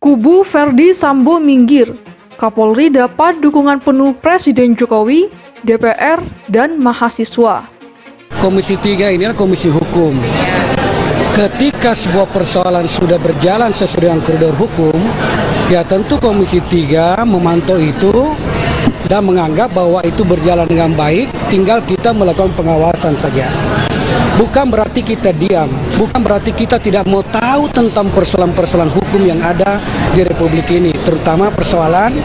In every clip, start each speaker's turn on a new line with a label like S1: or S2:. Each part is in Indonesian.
S1: Kubu Verdi Sambo minggir, Kapolri dapat dukungan penuh Presiden Jokowi, DPR, dan mahasiswa.
S2: Komisi 3 ini adalah komisi hukum. Ketika sebuah persoalan sudah berjalan sesuai dengan koridor hukum, ya tentu Komisi 3 memantau itu dan menganggap bahwa itu berjalan dengan baik, tinggal kita melakukan pengawasan saja. Bukan berarti kita diam, bukan berarti kita tidak mau tahu tentang persoalan-persoalan hukum yang ada di Republik ini, terutama persoalan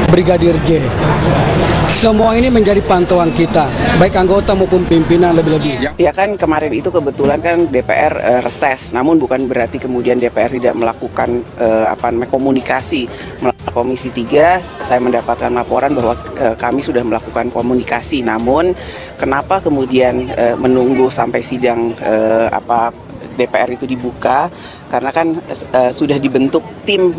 S2: Brigadir J. Semua ini menjadi pantauan kita, baik anggota maupun pimpinan lebih-lebih.
S3: Ya kan kemarin itu kebetulan kan DPR reses, namun bukan berarti kemudian DPR tidak melakukan komunikasi. Melalui Komisi 3 saya mendapatkan laporan bahwa kami sudah melakukan komunikasi, namun kenapa kemudian menunggu sampai sidang DPR itu dibuka, karena kan sudah dibentuk tim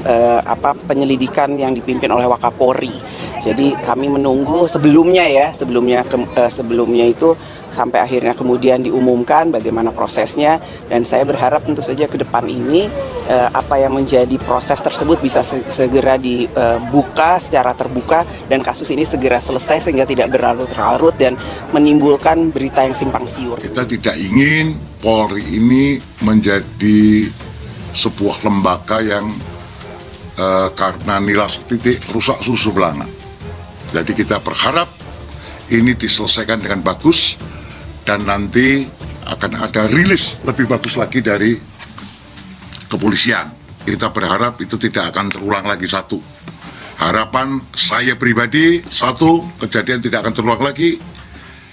S3: penyelidikan yang dipimpin oleh Wakapolri. Jadi kami menunggu sebelumnya itu sampai akhirnya kemudian diumumkan bagaimana prosesnya, dan saya berharap tentu saja ke depan ini apa yang menjadi proses tersebut bisa segera dibuka secara terbuka dan kasus ini segera selesai sehingga tidak berlarut-larut dan menimbulkan berita yang simpang siur.
S4: Kita tidak ingin Polri ini menjadi sebuah lembaga yang karena nilai titik rusak susu belanga. Jadi kita berharap ini diselesaikan dengan bagus dan nanti akan ada rilis lebih bagus lagi dari kepolisian. Kita berharap itu tidak akan terulang lagi. Satu, harapan saya pribadi, satu, kejadian tidak akan terulang lagi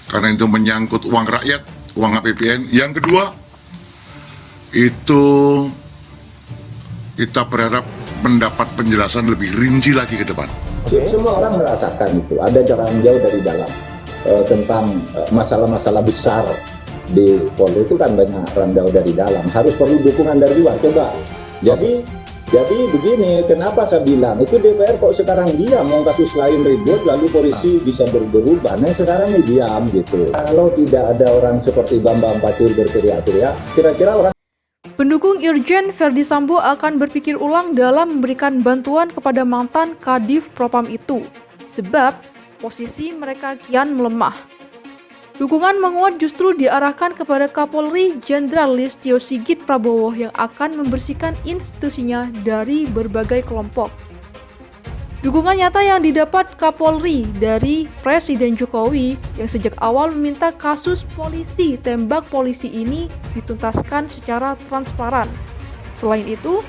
S4: karena itu menyangkut uang rakyat, uang APBN. Yang kedua, itu kita berharap mendapat penjelasan lebih rinci lagi ke depan.
S5: Semua orang merasakan itu, ada jarak jauh dari dalam tentang masalah-masalah besar di Polri itu kan banyak randau dari dalam, harus perlu dukungan dari luar. Coba, jadi begini, kenapa saya bilang itu DPR kok sekarang diam, mau kasus lain ribut lalu polisi bisa berubah, nah sekarang ini diam gitu. Kalau tidak ada orang seperti Bambang Pacul berteriak-teriak, kira-kira orang.
S1: Pendukung Irjen Verdi Sambo akan berpikir ulang dalam memberikan bantuan kepada mantan Kadif Propam itu, sebab posisi mereka kian melemah. Dukungan menguat justru diarahkan kepada Kapolri Jenderal Listio Sigit Prabowo yang akan membersihkan institusinya dari berbagai kelompok. Dukungan nyata yang didapat Kapolri dari Presiden Jokowi yang sejak awal meminta kasus polisi tembak polisi ini dituntaskan secara transparan. Selain itu,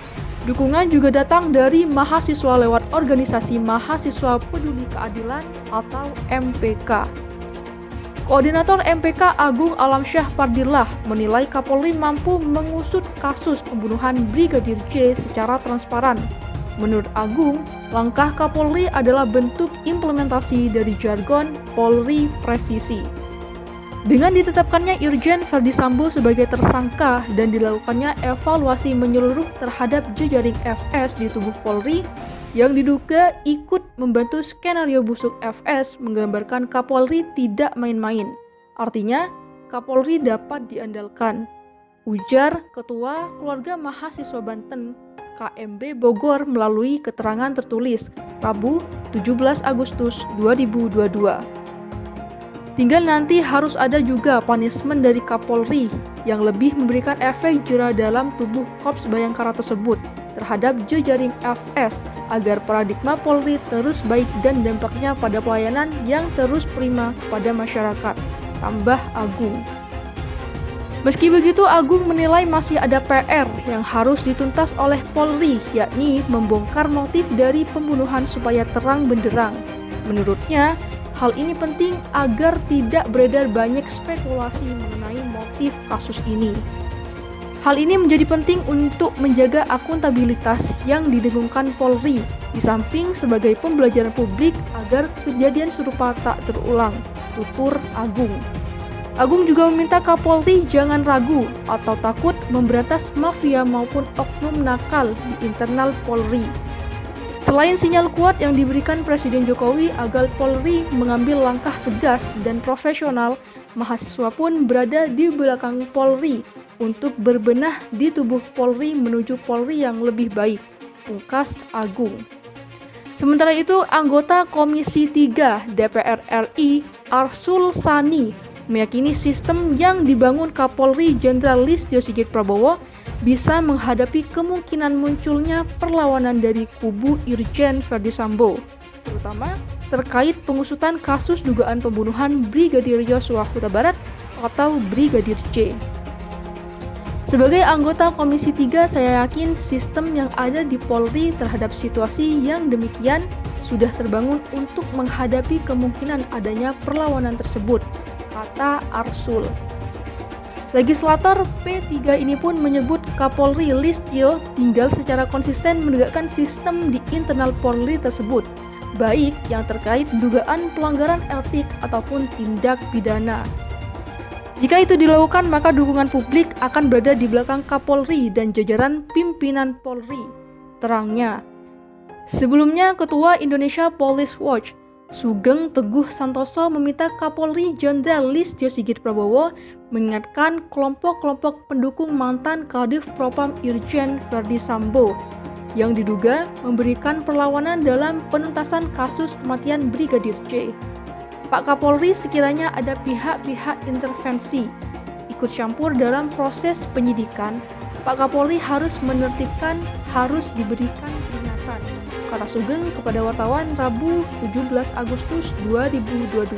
S1: dukungan juga datang dari mahasiswa lewat organisasi Mahasiswa Peduli Keadilan atau MPK. Koordinator MPK Agung Alamsyah Pardillah menilai Kapolri mampu mengusut kasus pembunuhan Brigadir J secara transparan. Menurut Agung, langkah Kapolri adalah bentuk implementasi dari jargon Polri Presisi. Dengan ditetapkannya Irjen Verdi Sambo sebagai tersangka dan dilakukannya evaluasi menyeluruh terhadap jejaring FS di tubuh Polri yang diduga ikut membantu skenario busuk FS menggambarkan Kapolri tidak main-main. Artinya, Kapolri dapat diandalkan, ujar Ketua Keluarga Mahasiswa Banten KMB Bogor melalui keterangan tertulis Rabu 17 Agustus 2022. Tinggal nanti harus ada juga punishment dari Kapolri yang lebih memberikan efek jera dalam tubuh Korps Bayangkara tersebut terhadap jejaring FS agar paradigma Polri terus baik dan dampaknya pada pelayanan yang terus prima kepada masyarakat, tambah Agung. Meski begitu, Agung menilai masih ada PR yang harus dituntas oleh Polri, yakni membongkar motif dari pembunuhan supaya terang benderang. Menurutnya, hal ini penting agar tidak beredar banyak spekulasi mengenai motif kasus ini. Hal ini menjadi penting untuk menjaga akuntabilitas yang didengungkan Polri, di samping sebagai pembelajaran publik agar kejadian serupa tak terulang, tutur Agung. Agung juga meminta Kapolri jangan ragu atau takut memberantas mafia maupun oknum nakal di internal Polri. Selain sinyal kuat yang diberikan Presiden Jokowi agar Polri mengambil langkah tegas dan profesional, mahasiswa pun berada di belakang Polri untuk berbenah di tubuh Polri menuju Polri yang lebih baik, pungkas Agung. Sementara itu, anggota Komisi 3 DPR RI Arsul Sani meyakini sistem yang dibangun Kapolri Jenderal Listio Sigit Prabowo bisa menghadapi kemungkinan munculnya perlawanan dari kubu Irjen Verdi Sambo, terutama terkait pengusutan kasus dugaan pembunuhan Brigadir Yosua Huta Barat atau Brigadir J. Sebagai anggota Komisi 3, saya yakin sistem yang ada di Polri terhadap situasi yang demikian sudah terbangun untuk menghadapi kemungkinan adanya perlawanan tersebut, kata Arsul. Legislator P3 ini pun menyebut Kapolri Listio tinggal secara konsisten menegakkan sistem di internal Polri tersebut, baik yang terkait dugaan pelanggaran etik ataupun tindak pidana. Jika itu dilakukan, maka dukungan publik akan berada di belakang Kapolri dan jajaran pimpinan Polri, terangnya. Sebelumnya, Ketua Indonesia Police Watch, Sugeng Teguh Santoso meminta Kapolri Jenderal Listio Sigit Prabowo mengingatkan kelompok-kelompok pendukung mantan Kadif Propam Irjen Verdi Sambo yang diduga memberikan perlawanan dalam penuntasan kasus kematian Brigadir J. Pak Kapolri, sekiranya ada pihak-pihak intervensi ikut campur dalam proses penyidikan, Pak Kapolri harus menertibkan, harus diberikan peringatan, kata Sugeng kepada wartawan Rabu 17 Agustus 2022.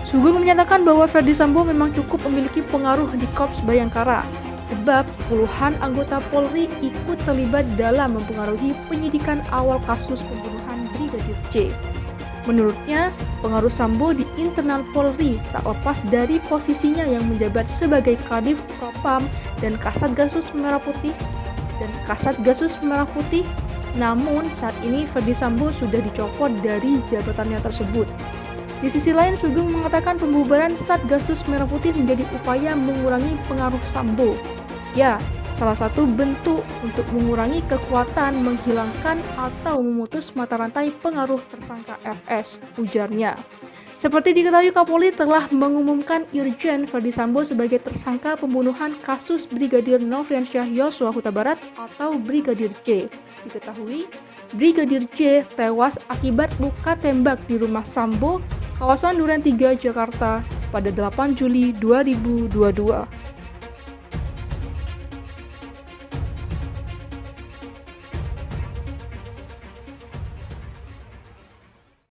S1: Sugeng menyatakan bahwa Verdi Sambo memang cukup memiliki pengaruh di Korps Bayangkara, sebab puluhan anggota Polri ikut terlibat dalam mempengaruhi penyidikan awal kasus pembunuhan Brigadir J. Menurutnya, pengaruh Sambo di internal Polri tak lepas dari posisinya yang menjabat sebagai Kadif Propam dan Kasatgasus Merah Putih namun saat ini Verdi Sambo sudah dicopot dari jabatannya tersebut. Di sisi lain, Sugeng mengatakan pembubaran Satgasus Merah Putih menjadi upaya mengurangi pengaruh Sambo. Ya, salah satu bentuk untuk mengurangi kekuatan, menghilangkan atau memutus mata rantai pengaruh tersangka FS, ujarnya. Seperti diketahui, Kapolri telah mengumumkan Irjen Verdi Sambo sebagai tersangka pembunuhan kasus Brigadir Nofriansyah Yosua Huta Barat atau Brigadir J. Diketahui, Brigadir J tewas akibat luka tembak di rumah Sambo, kawasan Duren 3, Jakarta pada 8 Juli 2022.